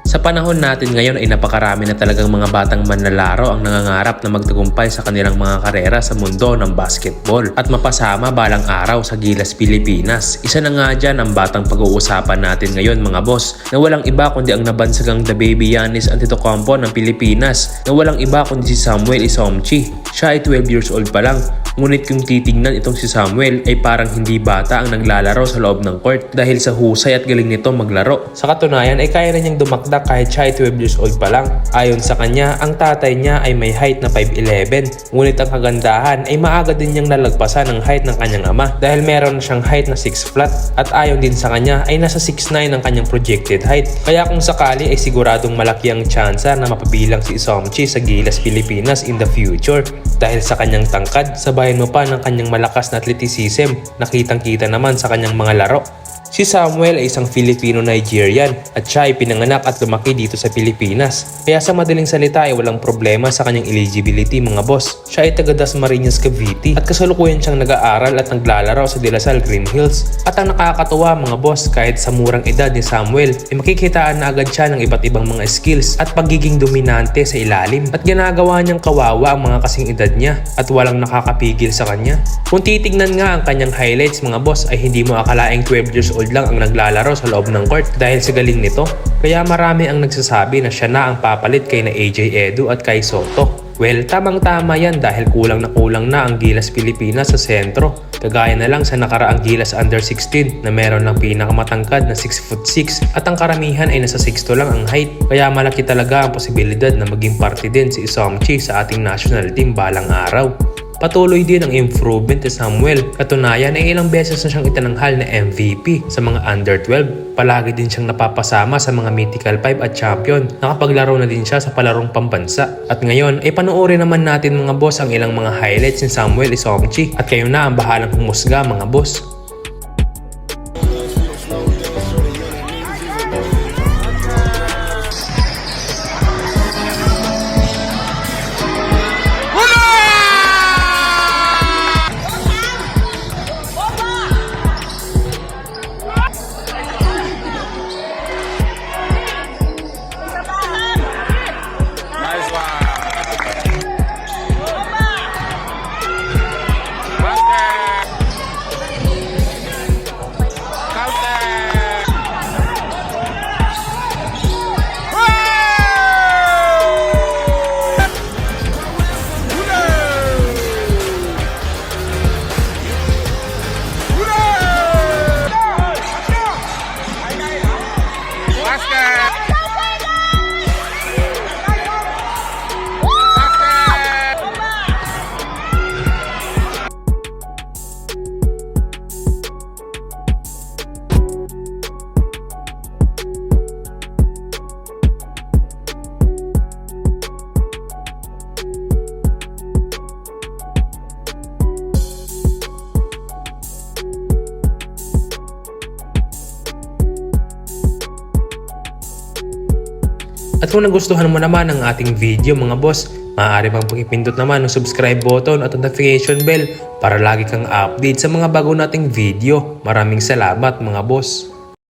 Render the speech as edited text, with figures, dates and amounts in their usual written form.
Sa panahon natin ngayon ay napakarami na talagang mga batang manlalaro ang nangangarap na magtagumpay sa kanilang mga karera sa mundo ng basketball at mapasama balang araw sa Gilas Pilipinas. Isa na nga dyan ang batang pag-uusapan natin ngayon mga boss, na walang iba kundi ang nabansagang The Baby Giannis Antetokounmpo ng Pilipinas, na walang iba kundi si Samuel Isomchi. Siya ay 12 years old pa lang, ngunit kung titignan itong si Samuel ay parang hindi bata ang naglalaro sa loob ng court dahil sa husay at galing nito maglaro. Sa katunayan ay kaya na niyang dumakdak kahit siya ay 12 years old pa lang. Ayon sa kanya, ang tatay niya ay may height na 5'11", ngunit ang kagandahan ay maaga din niyang nalagpasan ang height ng kanyang ama dahil meron na siyang height na 6 flat, at ayon din sa kanya ay nasa 6'9" ang kanyang projected height. Kaya kung sakali ay siguradong malaki ang tsansa na mapabilang si Isomchi sa Gilas Pilipinas in the future dahil sa kanyang tangkad, sabayan mo pa ng kanyang malakas na athleticism na kitang-kita naman sa kanyang mga laro. Si Samuel ay isang Filipino-Nigerian at siya ay pinanganak at lumaki dito sa Pilipinas. Kaya sa madaling salita ay walang problema sa kanyang eligibility mga boss. Siya ay taga Dasmariñas, Cavite at kasalukuyan siyang nag-aaral at naglalaro sa De La Salle Green Hills. At ang nakakatuwa mga boss, kahit sa murang edad ni Samuel ay makikitaan na agad siya ng iba't ibang mga skills at pagiging dominante sa ilalim. At ginagawa niyang kawawa ang mga kasing edad niya at walang nakakapigil sa kanya. Kung titignan nga ang kanyang highlights mga boss ay hindi mo akalaing 12 years old lang ang naglalaro sa loob ng court dahil sa galing nito. Kaya marami ang nagsasabi na siya na ang papalit kay na AJ Edu at kay Soto. Well, tamang-tama yan dahil kulang na ang Gilas Pilipinas sa sentro. Kagaya na lang sa nakaraang Gilas Under 16 na meron ng pinakamatangkad na 6'6" at ang karamihan ay nasa 6'2" lang ang height. Kaya malaki talaga ang posibilidad na maging parte din si Isomchi sa ating national team balang araw. Patuloy din ang improvement ni Samuel. Katunayan ay ilang beses na siyang itinanghal na MVP sa mga under 12. Palagi din siyang napapasama sa mga mythical 5 at champion. Nakapaglaro na din siya sa palarong pambansa. At ngayon ay panoorin naman natin mga boss ang ilang mga highlights ni Samuel Isomchi. At kayo na ang bahalang humusga mga boss. At kung nagustuhan mo naman ang ating video mga boss, maaari pang pag-ipindot naman ng subscribe button at notification bell para lagi kang update sa mga bago nating video. Maraming salamat mga boss.